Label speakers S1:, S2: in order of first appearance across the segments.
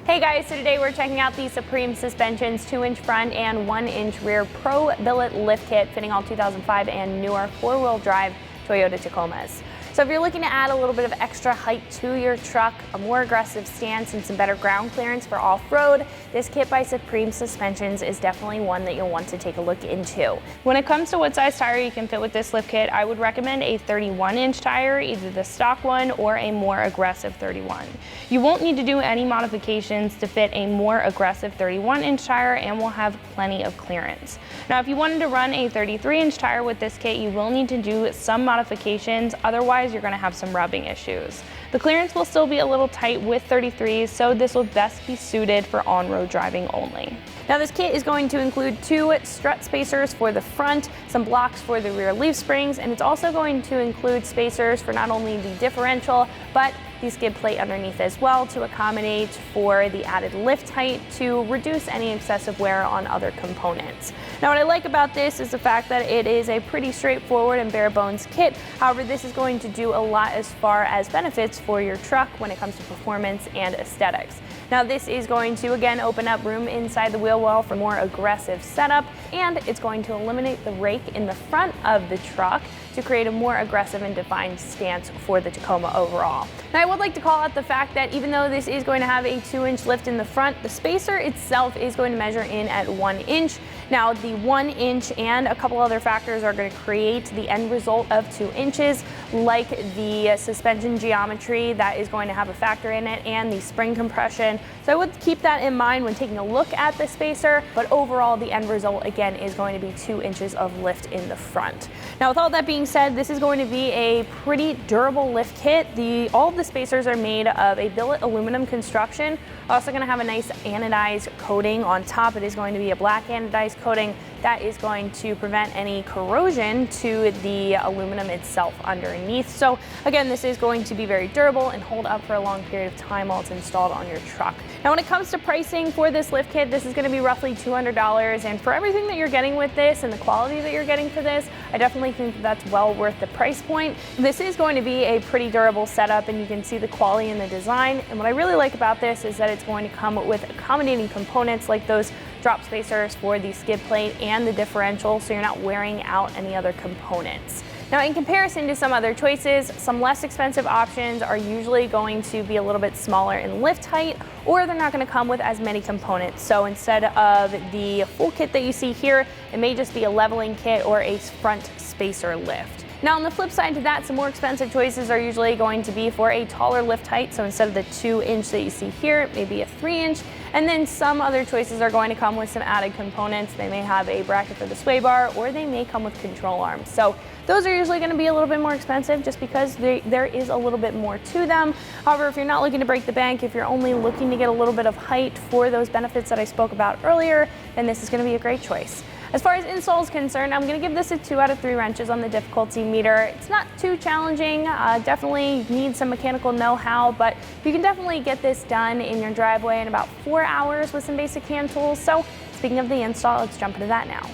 S1: Hey guys, so today we're checking out the Supreme Suspension's 2-inch front and 1-inch rear Pro Billet lift kit fitting all 2005 and newer 4-wheel drive Toyota Tacomas. So if you're looking to add a little bit of extra height to your truck, a more aggressive stance, and some better ground clearance for off-road, this kit by Supreme Suspensions is definitely one that you'll want to take a look into. When it comes to what size tire you can fit with this lift kit, I would recommend a 31-inch tire, either the stock one or a more aggressive 31. You won't need to do any modifications to fit a more aggressive 31-inch tire and will have plenty of clearance. Now, if you wanted to run a 33-inch tire with this kit, you will need to do some modifications, otherwise you're going to have some rubbing issues. The clearance will still be a little tight with 33s, so this will best be suited for on-road driving only. Now this kit is going to include 2 strut spacers for the front, some blocks for the rear leaf springs, and it's also going to include spacers for not only the differential, but the skid plate underneath as well to accommodate for the added lift height to reduce any excessive wear on other components. Now what I like about this is the fact that it is a pretty straightforward and bare bones kit. However, this is going to do a lot as far as benefits for your truck when it comes to performance and aesthetics. Now this is going to again open up room inside the wheel well for more aggressive setup, and it's going to eliminate the rake in the front of the truck to create a more aggressive and defined stance for the Tacoma overall. Now I would like to call out the fact that even though this is going to have a 2-inch lift in the front, the spacer itself is going to measure in at 1 inch. Now the 1 inch and a couple other factors are going to create the end result of 2 inches, like the suspension geometry that is going to have a factor in it and the spring compression. So I would keep that in mind when taking a look at the spacer, but overall the end result again is going to be 2 inches of lift in the front. Now with all that being said, this is going to be a pretty durable lift kit. All of the spacers are made of a billet aluminum construction. Also going to have a nice anodized coating on top. It is going to be a black anodized coating that is going to prevent any corrosion to the aluminum itself underneath. So again, this is going to be very durable and hold up for a long period of time while it's installed on your truck. Now when it comes to pricing for this lift kit, this is going to be roughly $200, and for everything that you're getting with this and the quality that you're getting for this, I definitely think that's well worth the price point. This is going to be a pretty durable setup, and you can see the quality in the design, and what I really like about this is that it's going to come with accommodating components like those drop spacers for the skid plate and the differential, so you're not wearing out any other components. Now in comparison to some other choices, some less expensive options are usually going to be a little bit smaller in lift height, or they're not going to come with as many components. So instead of the full kit that you see here, it may just be a leveling kit or a front spacer lift. Now on the flip side to that, some more expensive choices are usually going to be for a taller lift height. So instead of the 2-inch that you see here, it may be a 3-inch. And then some other choices are going to come with some added components. They may have a bracket for the sway bar, or they may come with control arms. So those are usually going to be a little bit more expensive just because there is a little bit more to them. However, if you're not looking to break the bank, if you're only looking to get a little bit of height for those benefits that I spoke about earlier, then this is going to be a great choice. As far as install is concerned, I'm going to give this a 2 out of 3 wrenches on the difficulty meter. It's not too challenging, definitely need some mechanical know-how, but you can definitely get this done in your driveway in about 4 hours with some basic hand tools. So speaking of the install, let's jump into that now.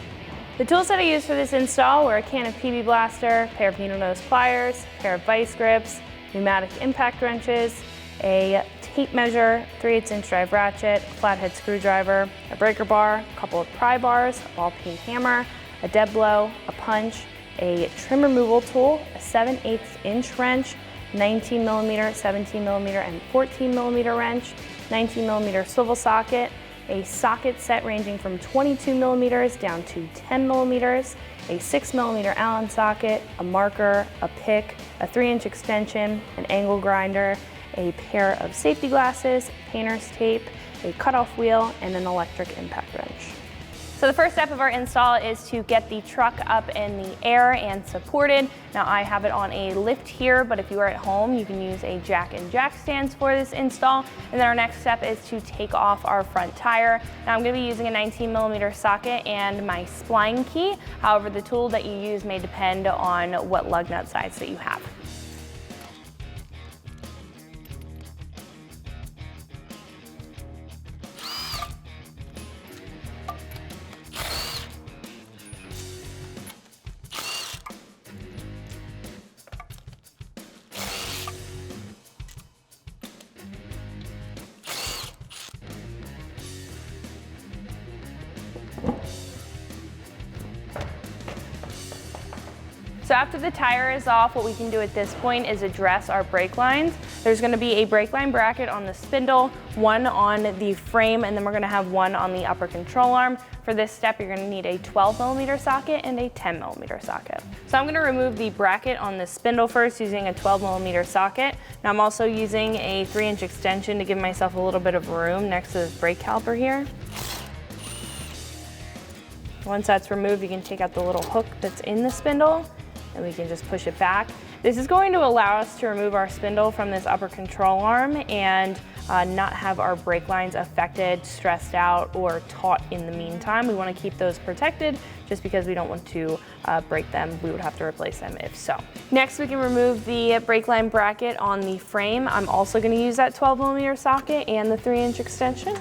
S1: The tools that I used for this install were a can of PB Blaster, a pair of needle nose pliers, a pair of vice grips, pneumatic impact wrenches, a tape measure, 3/8-inch drive ratchet, a flathead screwdriver, a breaker bar, a couple of pry bars, a ball peen hammer, a dead blow, a punch, a trim removal tool, a 7/8-inch wrench, 19mm, 17mm, and 14mm wrench, 19mm swivel socket, a socket set ranging from 22mm down to 10mm, a 6mm Allen socket, a marker, a pick, a 3-inch extension, an angle grinder, a pair of safety glasses, painter's tape, a cutoff wheel, and an electric impact wrench. So the first step of our install is to get the truck up in the air and supported. Now I have it on a lift here, but if you are at home, you can use a jack and jack stands for this install. And then our next step is to take off our front tire. Now I'm going to be using a 19mm socket and my spline key. However, the tool that you use may depend on what lug nut size that you have. So after the tire is off, what we can do at this point is address our brake lines. There's going to be a brake line bracket on the spindle, one on the frame, and then we're going to have one on the upper control arm. For this step, you're going to need a 12mm socket and a 10mm socket. So I'm going to remove the bracket on the spindle first using a 12mm socket. Now I'm also using a 3-inch extension to give myself a little bit of room next to this brake caliper here. Once that's removed, you can take out the little hook that's in the spindle and we can just push it back. This is going to allow us to remove our spindle from this upper control arm and not have our brake lines affected, stressed out, or taut in the meantime. We want to keep those protected just because we don't want to break them. We would have to replace them if so. Next, we can remove the brake line bracket on the frame. I'm also going to use that 12mm socket and the 3-inch extension.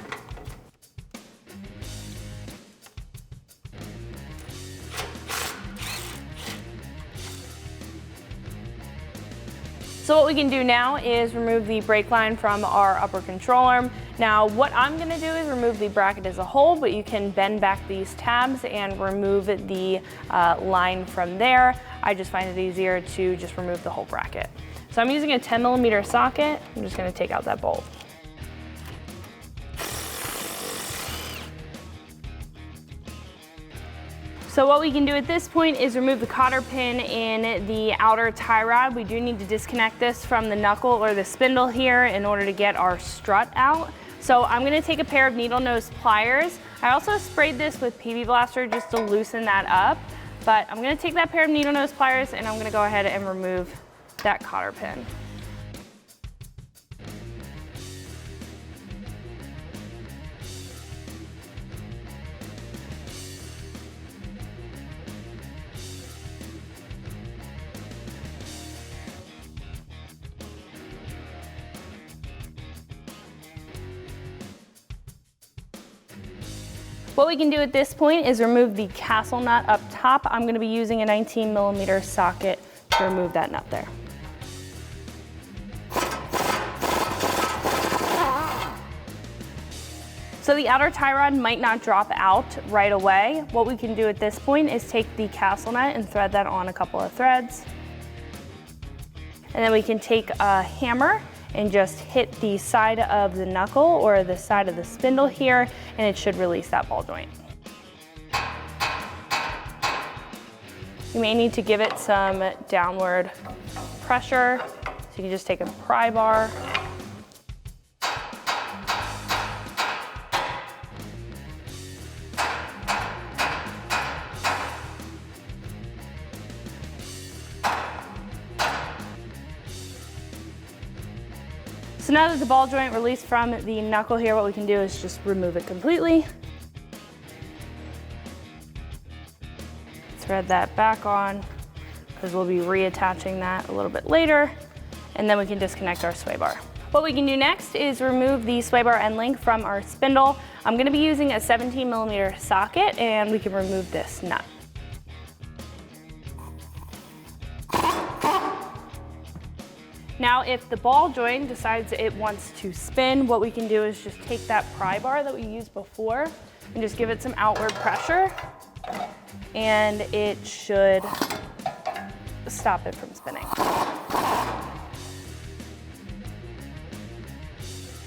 S1: So what we can do now is remove the brake line from our upper control arm. Now what I'm going to do is remove the bracket as a whole, but you can bend back these tabs and remove the line from there. I just find it easier to just remove the whole bracket. So I'm using a 10mm socket. I'm just going to take out that bolt. So what we can do at this point is remove the cotter pin in the outer tie rod. We do need to disconnect this from the knuckle or the spindle here in order to get our strut out. So I'm going to take a pair of needle nose pliers. I also sprayed this with PB Blaster just to loosen that up. But I'm going to take that pair of needle nose pliers and I'm going to go ahead and remove that cotter pin. What we can do at this point is remove the castle nut up top. I'm going to be using a 19mm socket to remove that nut there. So the outer tie rod might not drop out right away. What we can do at this point is take the castle nut and thread that on a couple of threads. And then we can take a hammer and just hit the side of the knuckle or the side of the spindle here, and it should release that ball joint. You may need to give it some downward pressure, so you can just take a pry bar. So now that the ball joint released from the knuckle here, what we can do is just remove it completely. Thread that back on, because we'll be reattaching that a little bit later, and then we can disconnect our sway bar. What we can do next is remove the sway bar end link from our spindle. I'm going to be using a 17mm socket, and we can remove this nut. Now, if the ball joint decides it wants to spin, what we can do is just take that pry bar that we used before and just give it some outward pressure, and it should stop it from spinning.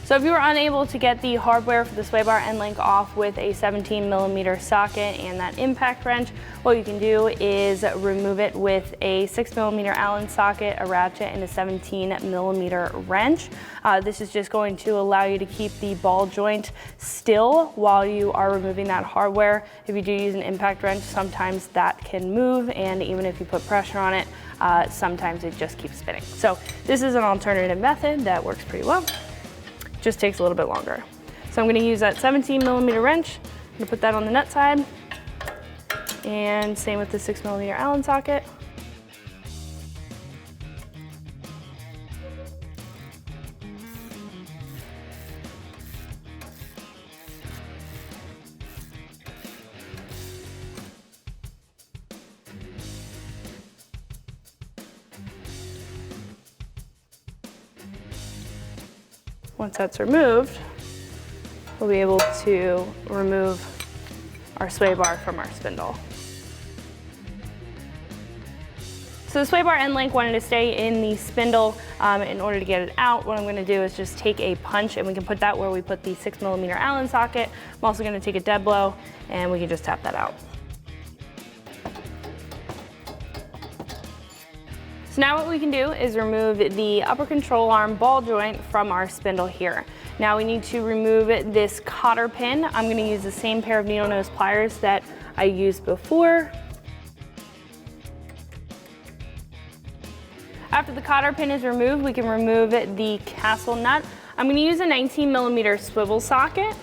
S1: So if you were unable to get the hardware for the sway bar end link off with a 17mm socket and that impact wrench, what you can do is remove it with a 6mm Allen socket, a ratchet, and a 17mm wrench. This is just going to allow you to keep the ball joint still while you are removing that hardware. If you do use an impact wrench, sometimes that can move, and even if you put pressure on it, sometimes it just keeps spinning. So this is an alternative method that works pretty well. Just takes a little bit longer. So I'm going to use that 17mm wrench. I'm going to put that on the nut side, and same with the 6mm Allen socket. Once that's removed, we'll be able to remove our sway bar from our spindle. So the sway bar end link wanted to stay in the spindle. In order to get it out, what I'm gonna do is just take a punch, and we can put that where we put the 6mm Allen socket. I'm also gonna take a dead blow, and we can just tap that out. So now what we can do is remove the upper control arm ball joint from our spindle here. Now we need to remove this cotter pin. I'm gonna use the same pair of needle nose pliers that I used before. After the cotter pin is removed, we can remove the castle nut. I'm gonna use a 19mm swivel socket.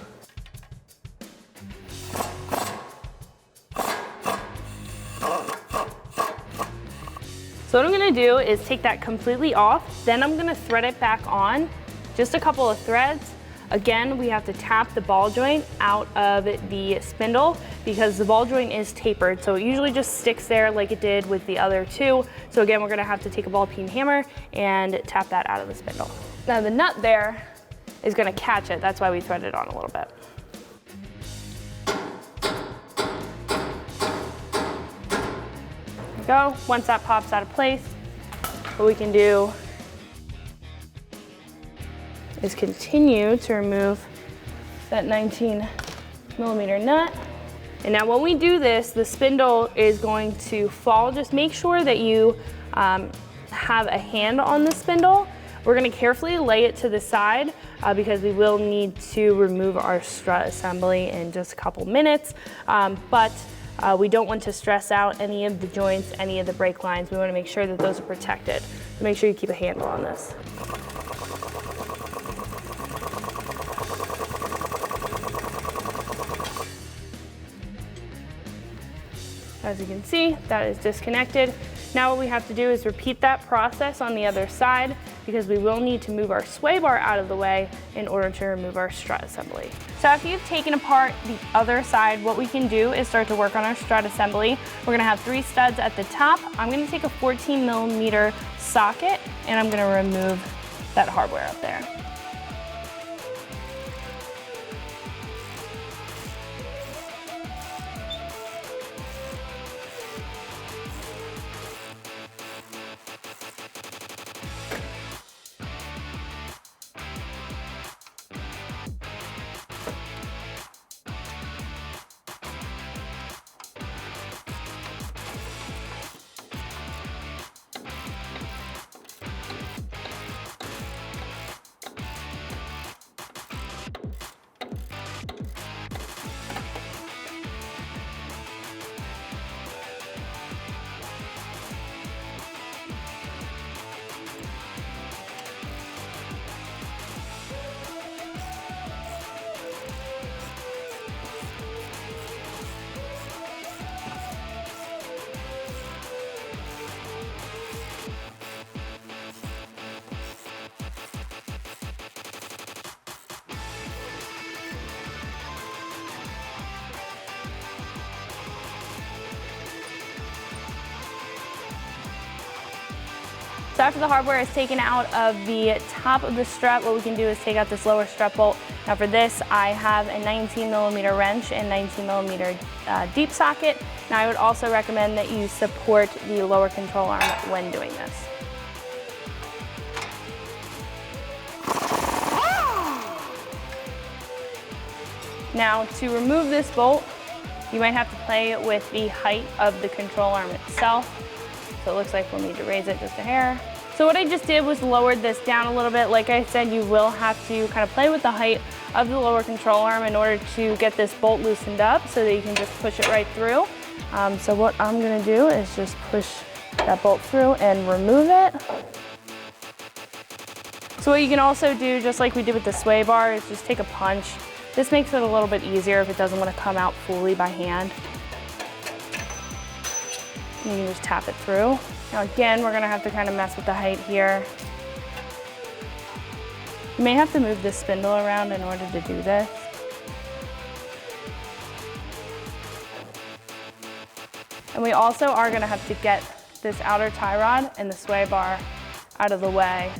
S1: So what I'm gonna do is take that completely off, then I'm gonna thread it back on, just a couple of threads. Again, we have to tap the ball joint out of the spindle because the ball joint is tapered, so it usually just sticks there like it did with the other two. So again, we're gonna have to take a ball peen hammer and tap that out of the spindle. Now the nut there is gonna catch it, that's why we thread it on a little bit. Go. Once that pops out of place, what we can do is continue to remove that 19mm nut. And now when we do this, the spindle is going to fall. Just make sure that you have a hand on the spindle. We're gonna carefully lay it to the side because we will need to remove our strut assembly in just a couple minutes. We don't want to stress out any of the joints, any of the brake lines. We want to make sure that those are protected. So make sure you keep a handle on this. As you can see, that is disconnected. Now what we have to do is repeat that process on the other side because we will need to move our sway bar out of the way in order to remove our strut assembly. So after you've taken apart the other side, what we can do is start to work on our strut assembly. We're gonna have 3 studs at the top. I'm gonna take a 14mm socket and I'm gonna remove that hardware up there. So after the hardware is taken out of the top of the strut, what we can do is take out this lower strut bolt. Now for this, I have a 19mm wrench and 19mm deep socket. Now I would also recommend that you support the lower control arm when doing this. Now to remove this bolt, you might have to play with the height of the control arm itself. So it looks like we'll need to raise it just a hair. So what I just did was lowered this down a little bit. Like I said, you will have to kind of play with the height of the lower control arm in order to get this bolt loosened up so that you can just push it right through. So what I'm gonna do is just push that bolt through and remove it. So what you can also do, just like we did with the sway bar, is just take a punch. This makes it a little bit easier if it doesn't want to come out fully by hand. You can just tap it through. Now again, we're gonna have to kind of mess with the height here. You may have to move this spindle around in order to do this. And we also are gonna have to get this outer tie rod and the sway bar out of the way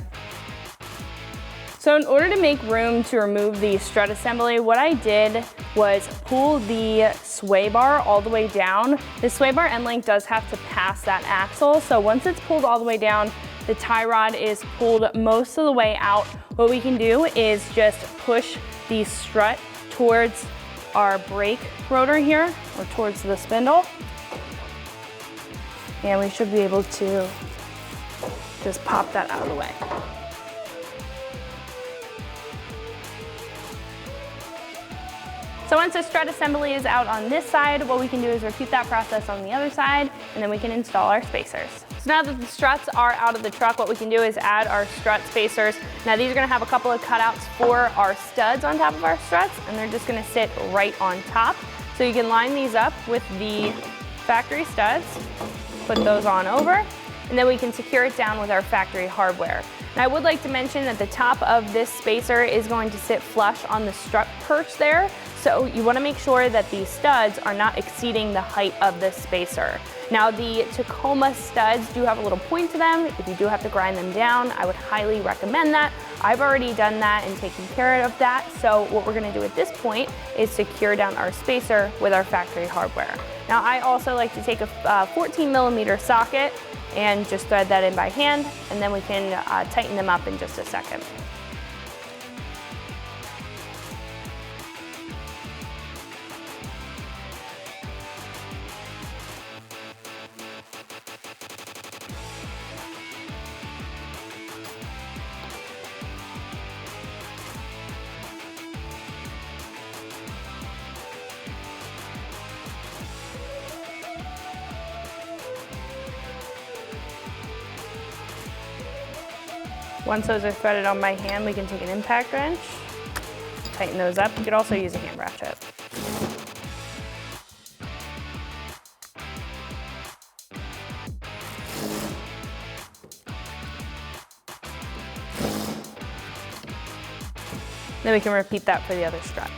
S1: So in order to make room to remove the strut assembly, what I did was pull the sway bar all the way down. The sway bar end length does have to pass that axle, so once it's pulled all the way down, the tie rod is pulled most of the way out. What we can do is just push the strut towards our brake rotor here, or towards the spindle, and we should be able to just pop that out of the way. So once the strut assembly is out on this side, what we can do is repeat that process on the other side, and then we can install our spacers. So now that the struts are out of the truck, what we can do is add our strut spacers. Now these are gonna have a couple of cutouts for our studs on top of our struts, and they're just gonna sit right on top. So you can line these up with the factory studs, put those on over, and then we can secure it down with our factory hardware. And I would like to mention that the top of this spacer is going to sit flush on the strut perch there. So you want to make sure that these studs are not exceeding the height of this spacer. Now the Tacoma studs do have a little point to them. If you do have to grind them down, I would highly recommend that. I've already done that and taken care of that. So what we're going to do at this point is secure down our spacer with our factory hardware. Now I also like to take a 14mm socket and just thread that in by hand, and then we can tighten them up in just a second. Once those are threaded on by hand, we can take an impact wrench, tighten those up. You could also use a hand ratchet. Then we can repeat that for the other strut.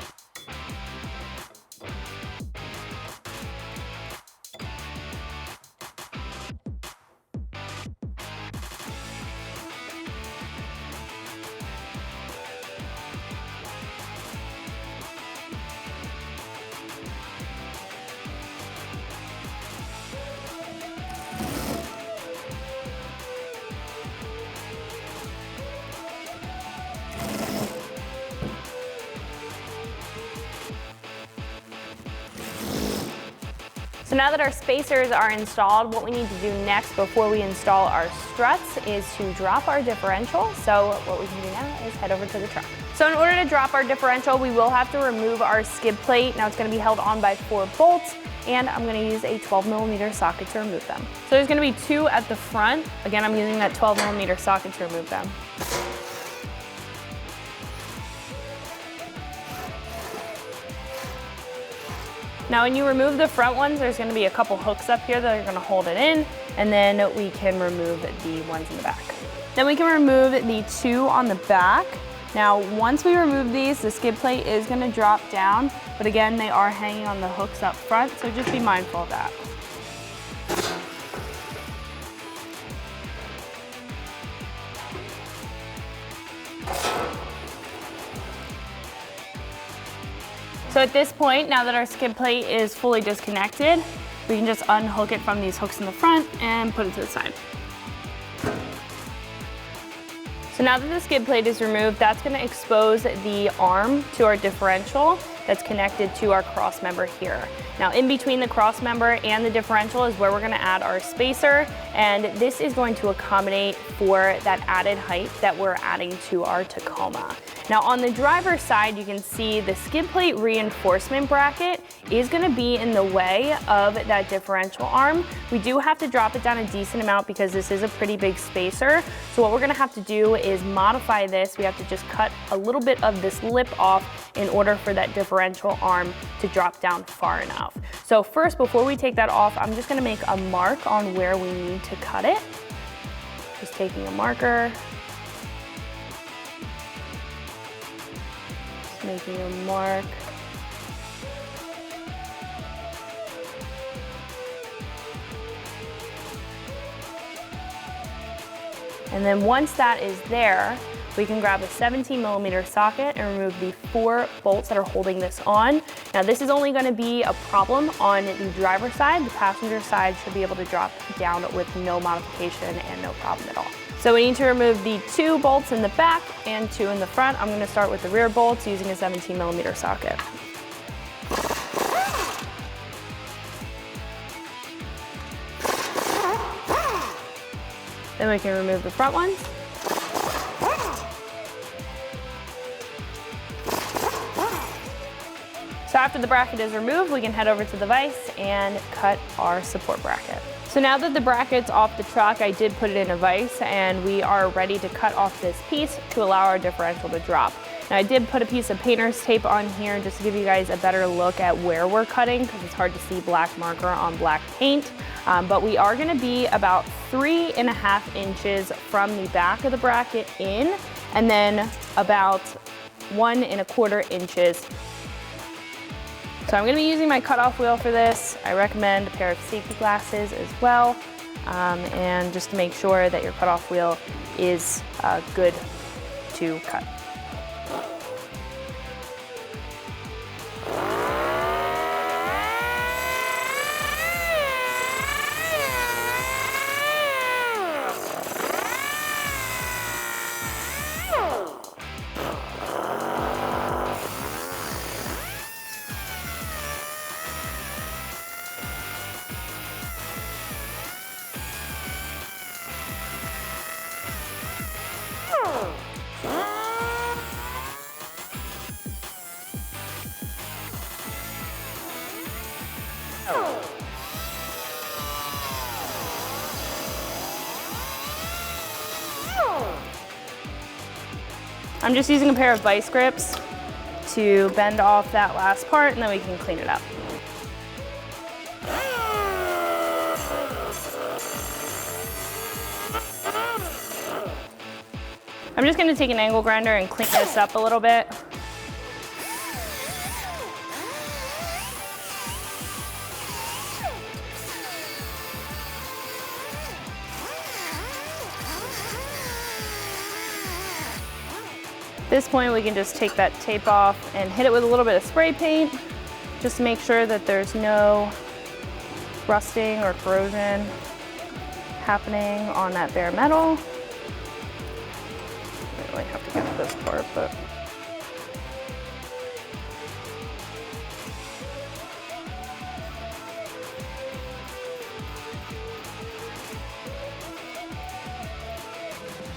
S1: So now that our spacers are installed, what we need to do next before we install our struts is to drop our differential. So what we can do now is head over to the truck. So in order to drop our differential, we will have to remove our skid plate. Now it's going to be held on by 4 bolts, and I'm going to use a 12mm socket to remove them. So there's going to be 2 at the front. Again, I'm using that 12mm socket to remove them. Now when you remove the front ones, there's going to be a couple hooks up here that are going to hold it in, and then we can remove the ones in the back. Then we can remove the 2 on the back. Now once we remove these, the skid plate is going to drop down, but again, they are hanging on the hooks up front, so just be mindful of that. So at this point, now that our skid plate is fully disconnected, we can just unhook it from these hooks in the front and put it to the side. So now that the skid plate is removed, that's going to expose the arm to our differential that's connected to our cross member here. Now in between the cross member and the differential is where we're going to add our spacer, and this is going to accommodate for that added height that we're adding to our Tacoma. Now on the driver's side, you can see the skid plate reinforcement bracket is going to be in the way of that differential arm. We do have to drop it down a decent amount because this is a pretty big spacer. So what we're going to have to do is modify this. We have to just cut a little bit of this lip off in order for that differential arm to drop down far enough. So first, before we take that off, I'm just going to make a mark on where we need to cut it. Just taking a marker. Making a mark. And then once that is there, we can grab a 17mm socket and remove the 4 bolts that are holding this on. Now this is only going to be a problem on the driver's side. The passenger side should be able to drop down with no modification and no problem at all. So we need to remove the 2 bolts in the back and 2 in the front. I'm going to start with the rear bolts using a 17mm socket. Then we can remove the front ones. So after the bracket is removed, we can head over to the vise and cut our support bracket. So now that the bracket's off the truck, I did put it in a vise and we are ready to cut off this piece to allow our differential to drop. Now I did put a piece of painter's tape on here just to give you guys a better look at where we're cutting because it's hard to see black marker on black paint. But we are gonna be about 3.5 inches from the back of the bracket in, and then about 1.25 inches. So I'm gonna be using my cutoff wheel for this. I recommend a pair of safety glasses as well, and just to make sure that your cutoff wheel is good to cut. I'm just using a pair of vice grips to bend off that last part and then we can clean it up. I'm just going to take an angle grinder and clean this up a little bit. At this point, we can just take that tape off and hit it with a little bit of spray paint, just to make sure that there's no rusting or corrosion happening on that bare metal. I really have to get to this part, but.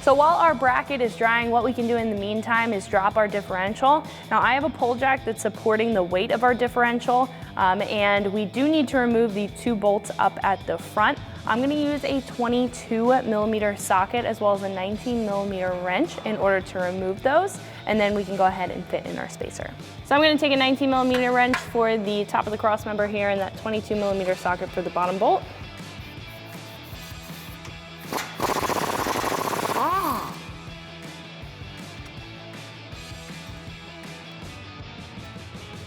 S1: So while our bracket is drying, what we can do in the meantime is drop our differential. Now I have a pole jack that's supporting the weight of our differential, and we do need to remove the 2 bolts up at the front. I'm gonna use a 22mm socket as well as a 19mm wrench in order to remove those, and then we can go ahead and fit in our spacer. So I'm gonna take a 19mm wrench for the top of the cross member here and that 22mm socket for the bottom bolt.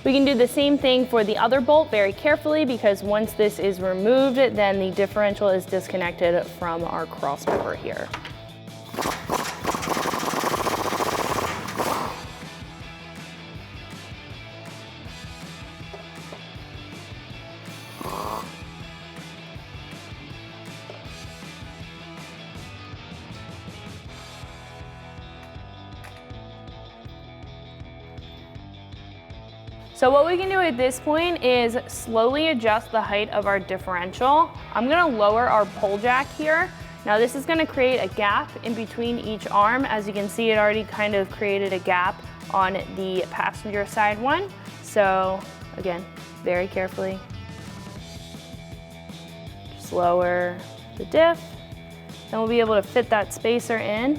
S1: We can do the same thing for the other bolt very carefully because once this is removed, then the differential is disconnected from our cross member here. So what we can do at this point is slowly adjust the height of our differential. I'm gonna lower our pole jack here. Now this is gonna create a gap in between each arm. As you can see, it already kind of created a gap on the passenger side one. So again, very carefully, just lower the diff. Then we'll be able to fit that spacer in.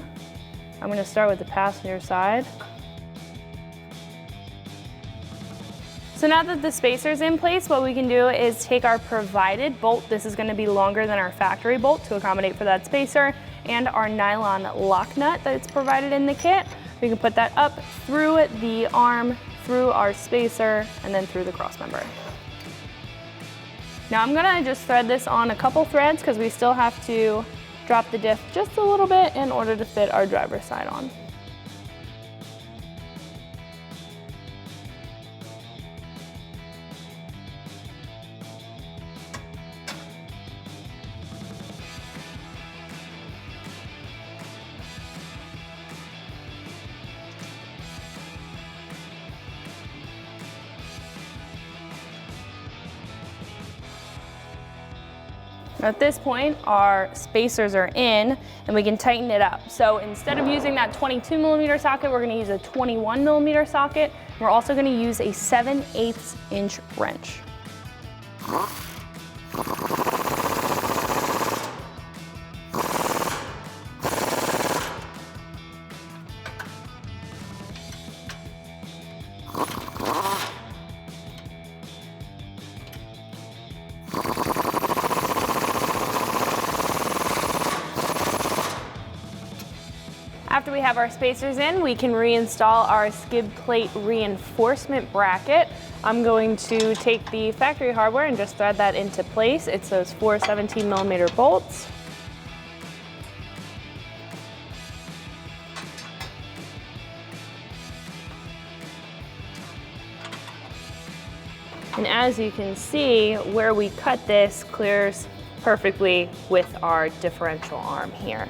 S1: I'm gonna start with the passenger side. So now that the spacer's in place, what we can do is take our provided bolt. This is gonna be longer than our factory bolt to accommodate for that spacer, and our nylon lock nut that's provided in the kit. We can put that up through the arm, through our spacer, and then through the cross member. Now I'm gonna just thread this on a couple threads because we still have to drop the diff just a little bit in order to fit our driver's side on. Now at this point, our spacers are in and we can tighten it up. So instead of using that 22mm socket, we're gonna use a 21mm socket. We're also gonna use a 7/8 inch wrench. After we have our spacers in, we can reinstall our skid plate reinforcement bracket. I'm going to take the factory hardware and just thread that into place. It's those 4 17mm bolts. And as you can see, where we cut this clears perfectly with our differential arm here.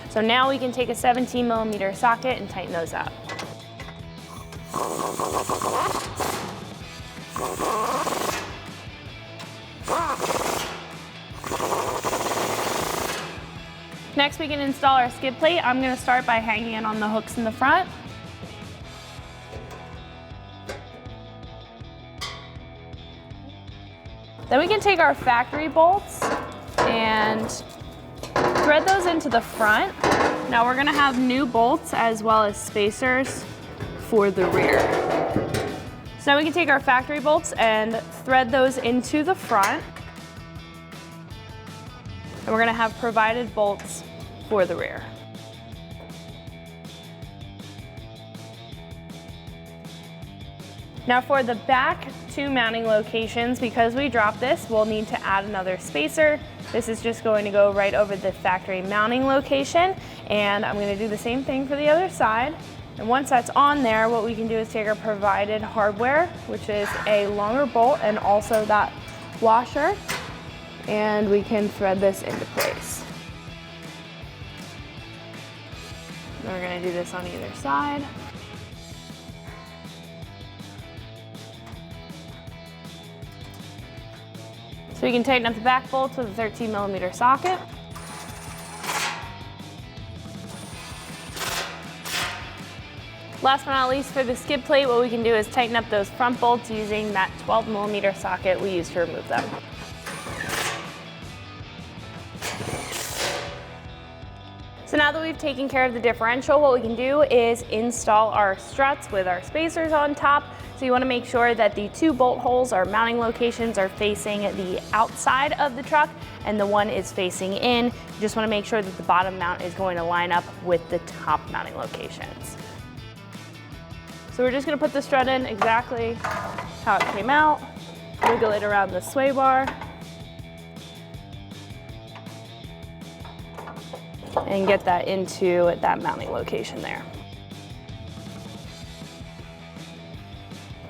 S1: So now we can take a 17mm socket and tighten those up. Next we can install our skid plate. I'm going to start by hanging it on the hooks in the front. Then we can take our factory bolts and thread those into the front. Now we're gonna have new bolts as well as spacers for the rear. So now we can take our factory bolts and thread those into the front. And we're gonna have provided bolts for the rear. Now for the back two mounting locations, because we dropped this, we'll need to add another spacer. This is just going to go right over the factory mounting location, and I'm going to do the same thing for the other side. And once that's on there, what we can do is take our provided hardware, which is a longer bolt and also that washer, and we can thread this into place. And we're going to do this on either side. So we can tighten up the back bolts with a 13mm socket. Last but not least, for the skid plate, what we can do is tighten up those front bolts using that 12mm socket we used to remove them. So now that we've taken care of the differential, what we can do is install our struts with our spacers on top. So you want to make sure that the two bolt holes, our mounting locations, are facing the outside of the truck and the one is facing in. You just want to make sure that the bottom mount is going to line up with the top mounting locations. So we're just going to put the strut in exactly how it came out, wiggle it around the sway bar, and get that into that mounting location there.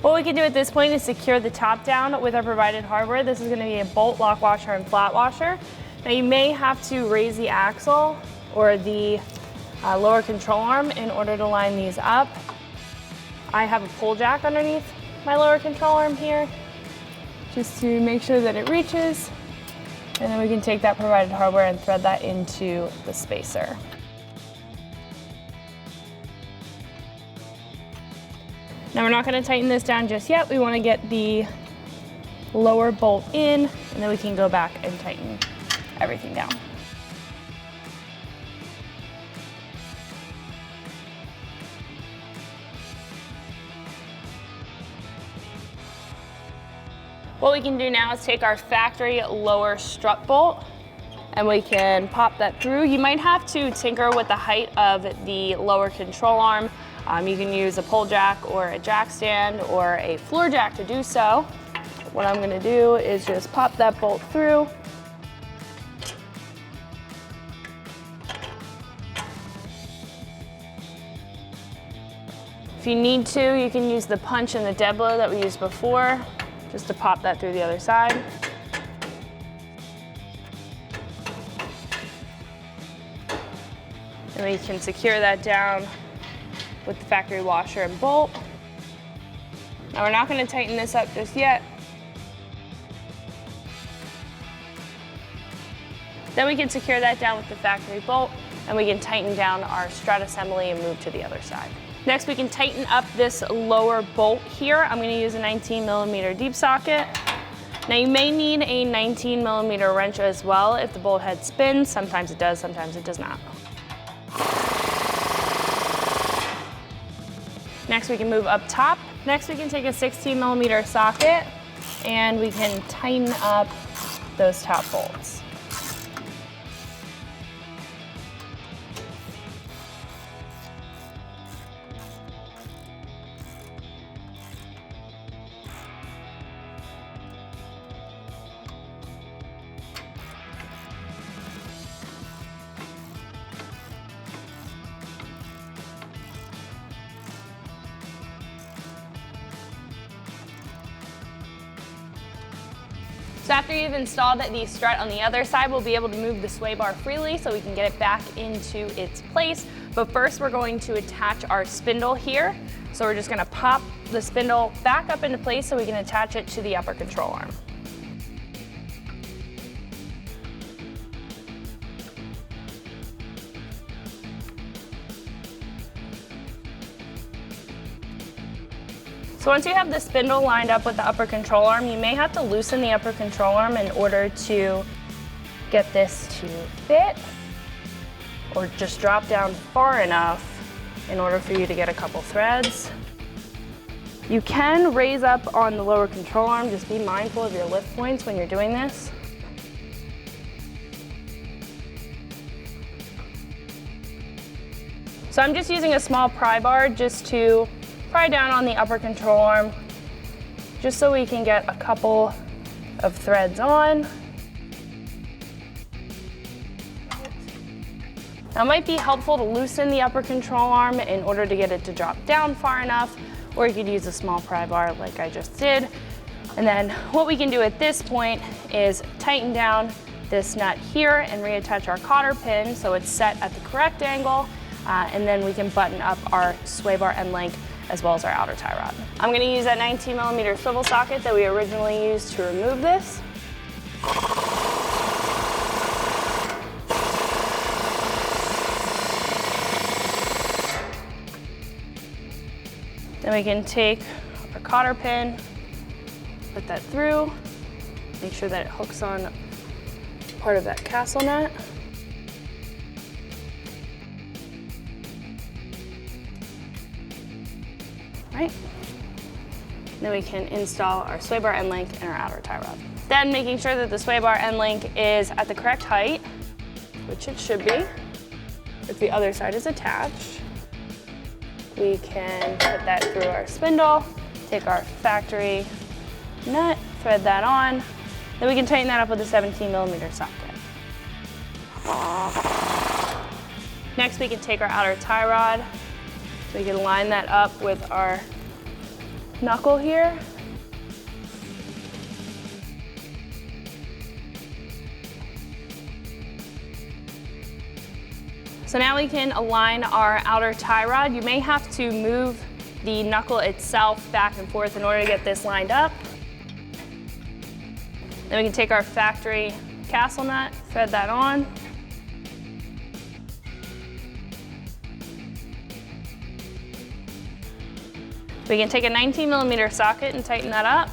S1: What we can do at this point is secure the top down with our provided hardware. This is going to be a bolt, lock washer, and flat washer. Now you may have to raise the axle or the lower control arm in order to line these up. I have a pull jack underneath my lower control arm here, just to make sure that it reaches. And then we can take that provided hardware and thread that into the spacer. Now we're not going to tighten this down just yet. We want to get the lower bolt in, and then we can go back and tighten everything down. What we can do now is take our factory lower strut bolt and we can pop that through. You might have to tinker with the height of the lower control arm. You can use a pull jack or a jack stand or a floor jack to do so. What I'm going to do is just pop that bolt through. If you need to, you can use the punch and the dead blow that we used before, just to pop that through the other side. And we can secure that down with the factory washer and bolt. Now we're not going to tighten this up just yet. Then we can secure that down with the factory bolt, and we can tighten down our strut assembly and move to the other side. Next, we can tighten up this lower bolt here. I'm gonna use a 19mm deep socket. Now you may need a 19mm wrench as well if the bolt head spins. Sometimes it does, sometimes it does not. Next, we can move up top. Next, we can take a 16mm socket and we can tighten up those top bolts. So after you've installed the strut on the other side, we'll be able to move the sway bar freely so we can get it back into its place. But first we're going to attach our spindle here. So we're just gonna pop the spindle back up into place so we can attach it to the upper control arm. So once you have the spindle lined up with the upper control arm, you may have to loosen the upper control arm in order to get this to fit, or just drop down far enough in order for you to get a couple threads. You can raise up on the lower control arm, just be mindful of your lift points when you're doing this. So I'm just using a small pry bar just to pry down on the upper control arm, just so we can get a couple of threads on. Now it might be helpful to loosen the upper control arm in order to get it to drop down far enough, or you could use a small pry bar like I just did. And then what we can do at this point is tighten down this nut here and reattach our cotter pin so it's set at the correct angle, and then we can button up our sway bar end link as well as our outer tie rod. I'm gonna use that 19mm swivel socket that we originally used to remove this. Then we can take our cotter pin, put that through, make sure that it hooks on part of that castle nut. Right. Then we can install our sway bar end link and our outer tie rod. Then making sure that the sway bar end link is at the correct height, which it should be. If the other side is attached, we can put that through our spindle, take our factory nut, thread that on, then we can tighten that up with a 17mm socket. Next, we can take our outer tie rod. We can line that up with our knuckle here. So now we can align our outer tie rod. You may have to move the knuckle itself back and forth in order to get this lined up. Then we can take our factory castle nut, thread that on. We can take a 19mm socket and tighten that up.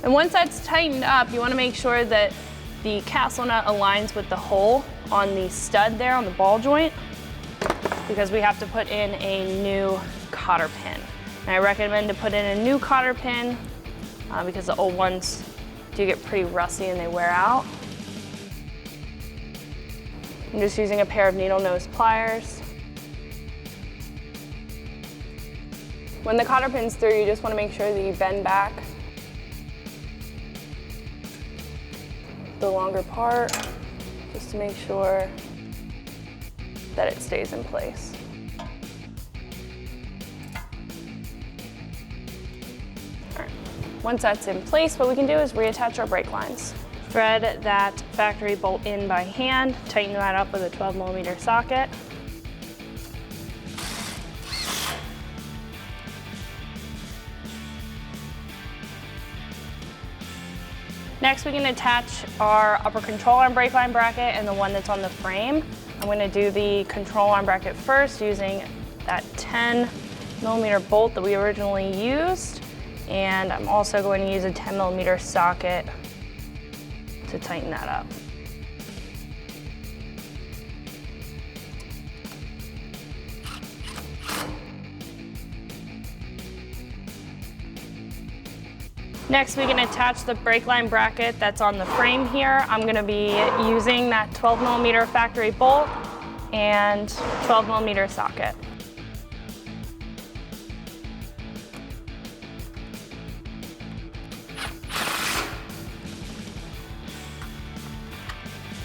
S1: And once that's tightened up, you want to make sure that the castle nut aligns with the hole on the stud there on the ball joint, because we have to put in a new cotter pin. And I recommend to put in a new cotter pin because the old ones do get pretty rusty and they wear out. I'm just using a pair of needle nose pliers. When the cotter pin's through, you just want to make sure that you bend back the longer part, just to make sure that it stays in place. All right. Once that's in place, what we can do is reattach our brake lines. Thread that factory bolt in by hand, tighten that up with a 12mm socket.
S2: Next, we can attach our upper control arm brake line bracket and the one that's on the frame. I'm going to do the control arm bracket first using that 10mm bolt that we originally used. And I'm also going to use a 10mm socket to tighten that up. Next, we can attach the brake line bracket that's on the frame here. I'm going to be using that 12mm factory bolt and 12mm socket.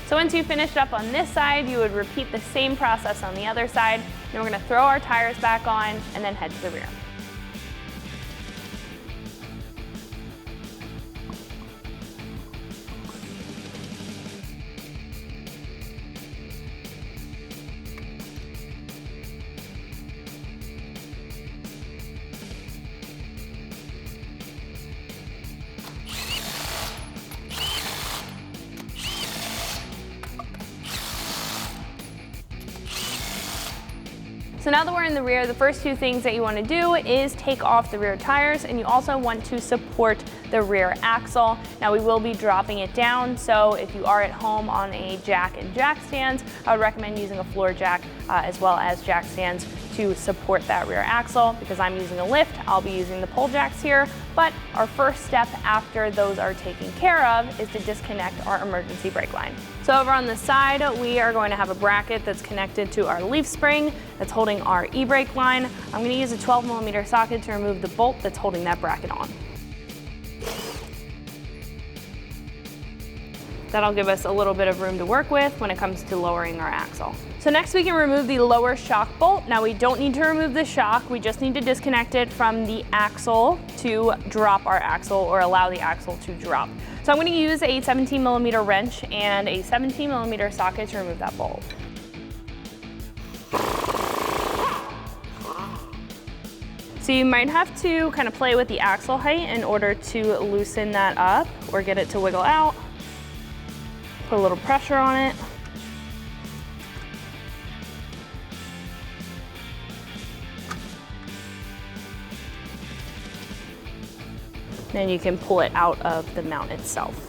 S2: So once you finished up on this side, you would repeat the same process on the other side. Then we're going to throw our tires back on and then head to the rear. So now that we're in the rear, the first two things that you want to do is take off the rear tires, and you also want to support the rear axle. Now we will be dropping it down, so if you are at home on a jack and jack stands, I would recommend using a floor jack as well as jack stands to support that rear axle. Because I'm using a lift, I'll be using the pole jacks here, but our first step after those are taken care of is to disconnect our emergency brake line. So over on the side, we are going to have a bracket that's connected to our leaf spring that's holding our e-brake line. I'm going to use a 12mm socket to remove the bolt that's holding that bracket on. That'll give us a little bit of room to work with when it comes to lowering our axle. So next we can remove the lower shock bolt. Now we don't need to remove the shock, we just need to disconnect it from the axle to drop our axle or allow the axle to drop. So I'm going to use a 17mm wrench and a 17mm socket to remove that bolt. So you might have to kind of play with the axle height in order to loosen that up or get it to wiggle out. Put a little pressure on it. Then you can pull it out of the mount itself.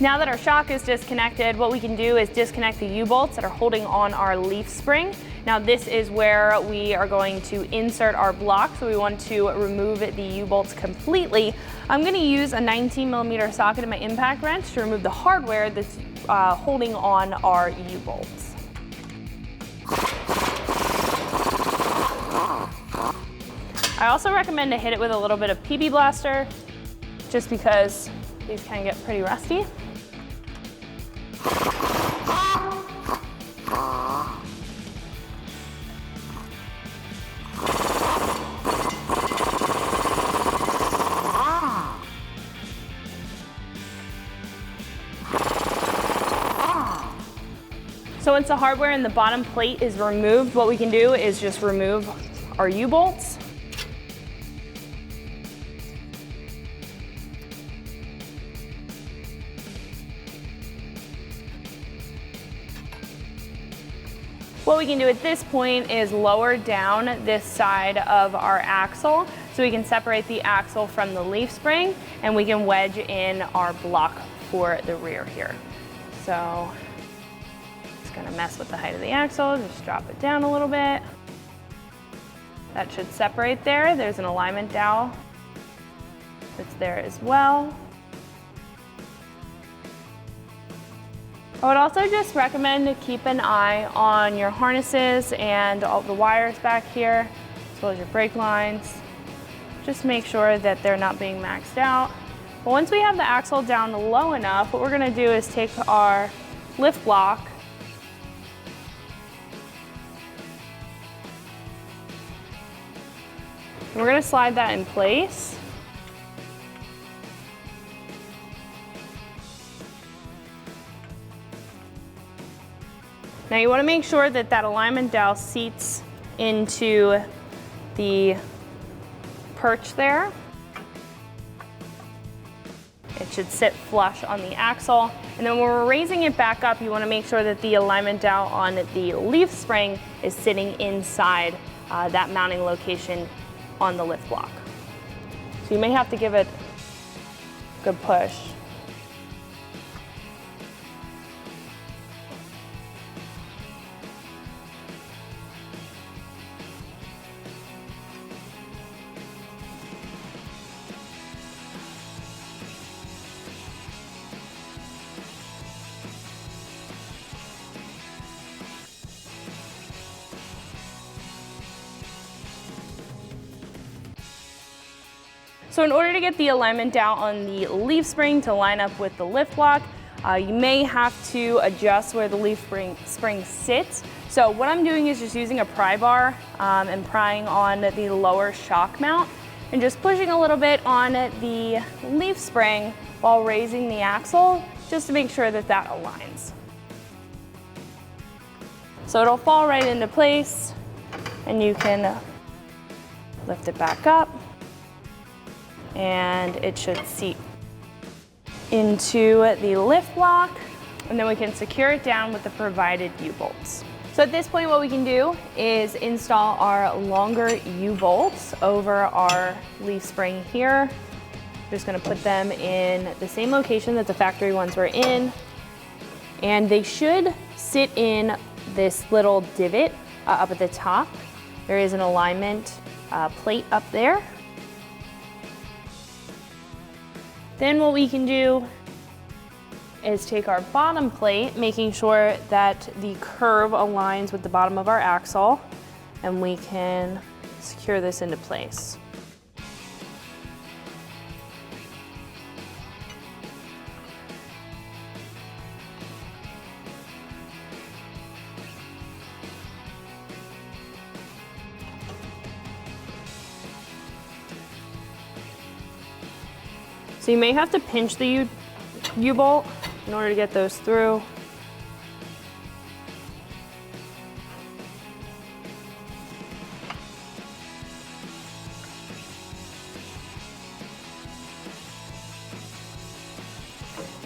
S2: Now that our shock is disconnected, what we can do is disconnect the U-bolts that are holding on our leaf spring. Now this is where we are going to insert our block, so we want to remove the U-bolts completely. I'm going to use a 19mm socket in my impact wrench to remove the hardware that's holding on our U-bolts. I also recommend to hit it with a little bit of PB Blaster, just because these can get pretty rusty. So once the hardware in the bottom plate is removed, what we can do is just remove our U-bolts. What we can do at this point is lower down this side of our axle so we can separate the axle from the leaf spring, and we can wedge in our block for the rear here. So it's going to mess with the height of the axle, just drop it down a little bit. That should separate there. There's an alignment dowel that's there as well. I would also just recommend to keep an eye on your harnesses and all the wires back here, as well as your brake lines. Just make sure that they're not being maxed out. But once we have the axle down low enough, what we're going to do is take our lift block and we're going to slide that in place. Now you want to make sure that that alignment dowel seats into the perch there. It should sit flush on the axle. And then when we're raising it back up, you want to make sure that the alignment dowel on the leaf spring is sitting inside that mounting location on the lift block. So you may have to give it a good push. So in order to get the alignment down on the leaf spring to line up with the lift block, you may have to adjust where the leaf spring sits. So what I'm doing is just using a pry bar and prying on the lower shock mount and just pushing a little bit on the leaf spring while raising the axle just to make sure that that aligns. So it'll fall right into place and you can lift it back up and it should seat into the lift block, and then we can secure it down with the provided U-bolts. So at this point what we can do is install our longer U-bolts over our leaf spring here. Just gonna put them in the same location that the factory ones were in, and they should sit in this little divot up at the top. There is an alignment plate up there. Then what we can do is take our bottom plate, making sure that the curve aligns with the bottom of our axle, and we can secure this into place. So you may have to pinch the U-bolt in order to get those through.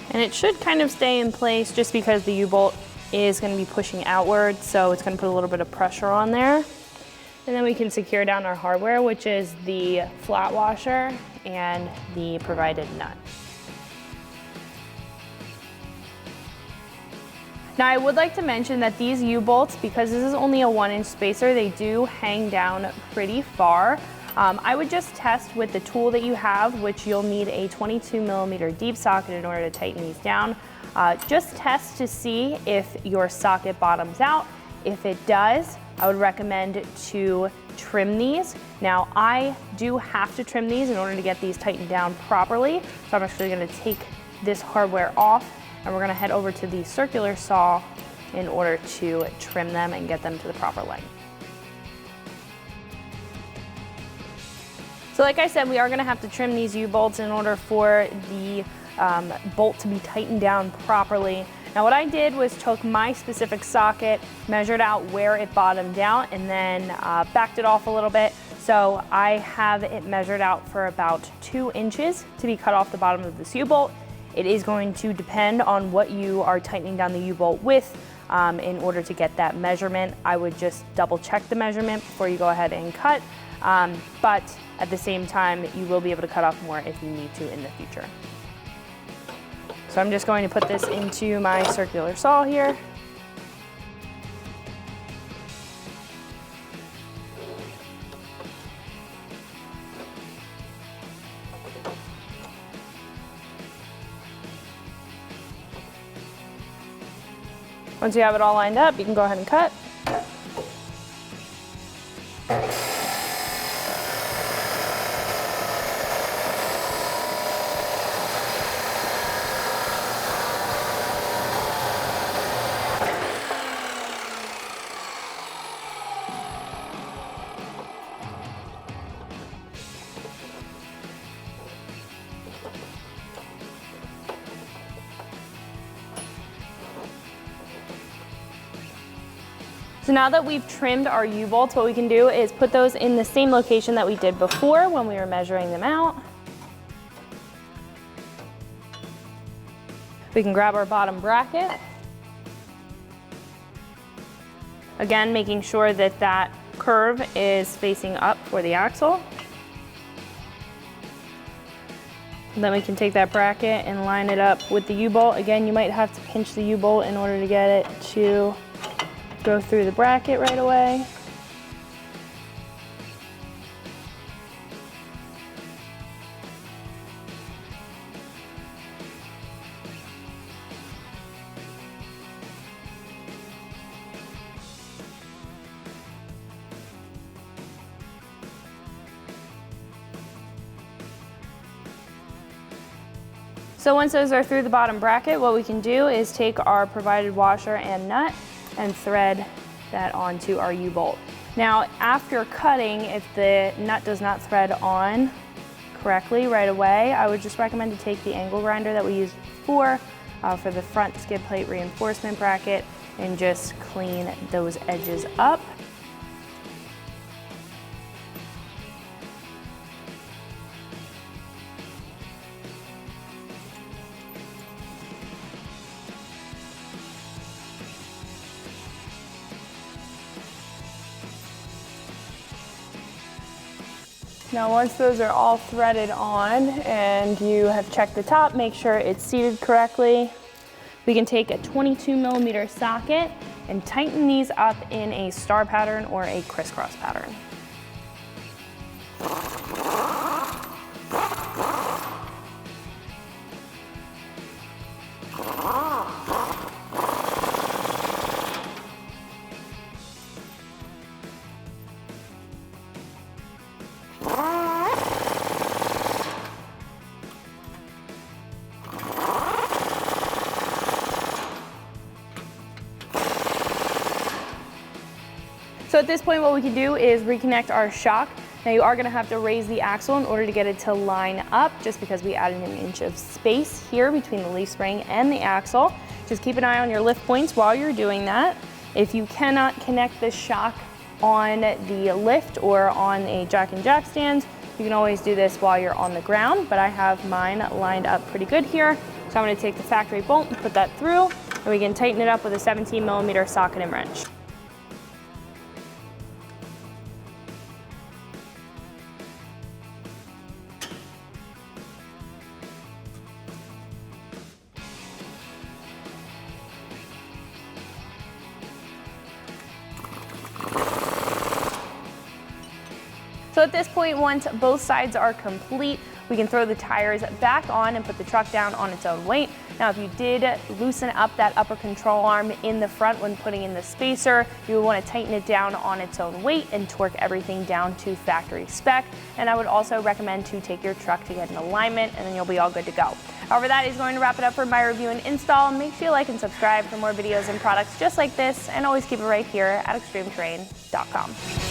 S2: And it should kind of stay in place just because the U-bolt is going to be pushing outward, so it's going to put a little bit of pressure on there. And then we can secure down our hardware, which is the flat washer and the provided nut. Now I would like to mention that these U-bolts, because this is only a 1-inch spacer, they do hang down pretty far. I would just test with the tool that you have, which you'll need a 22mm deep socket in order to tighten these down. Just test to see if your socket bottoms out. If it does, I would recommend to trim these. Now I do have to trim these in order to get these tightened down properly. So I'm actually going to take this hardware off, and we're going to head over to the circular saw in order to trim them and get them to the proper length. So like I said, we are going to have to trim these U-bolts in order for the bolt to be tightened down properly. Now what I did was took my specific socket, measured out where it bottomed out, and then backed it off a little bit. So I have it measured out for about 2 inches to be cut off the bottom of this U-bolt. It is going to depend on what you are tightening down the U-bolt with. In order to get that measurement, I would just double check the measurement before you go ahead and cut. But at the same time, you will be able to cut off more if you need to in the future. So I'm just going to put this into my circular saw here. Once you have it all lined up, you can go ahead and cut. So now that we've trimmed our U-bolts, what we can do is put those in the same location that we did before when we were measuring them out. We can grab our bottom bracket. Again, making sure that that curve is facing up for the axle. And then we can take that bracket and line it up with the U-bolt. Again, you might have to pinch the U-bolt in order to get it to go through the bracket right away. So once those are through the bottom bracket, what we can do is take our provided washer and nut and thread that onto our U-bolt. Now, after cutting, if the nut does not thread on correctly right away, I would just recommend to take the angle grinder that we used before for the front skid plate reinforcement bracket and just clean those edges up. Now once those are all threaded on and you have checked the top, make sure it's seated correctly. We can take a 22mm socket and tighten these up in a star pattern or a crisscross pattern. So at this point, what we can do is reconnect our shock. Now you are gonna have to raise the axle in order to get it to line up, just because we added an inch of space here between the leaf spring and the axle. Just keep an eye on your lift points while you're doing that. If you cannot connect the shock on the lift or on a jack and jack stand, you can always do this while you're on the ground, but I have mine lined up pretty good here. So I'm gonna take the factory bolt and put that through, and we can tighten it up with a 17mm socket and wrench. So at this point, once both sides are complete, we can throw the tires back on and put the truck down on its own weight. Now, if you did loosen up that upper control arm in the front when putting in the spacer, you would want to tighten it down on its own weight and torque everything down to factory spec. And I would also recommend to take your truck to get an alignment, and then you'll be all good to go. However, that is going to wrap it up for my review and install. Make sure you like and subscribe for more videos and products just like this, and always keep it right here at ExtremeTerrain.com.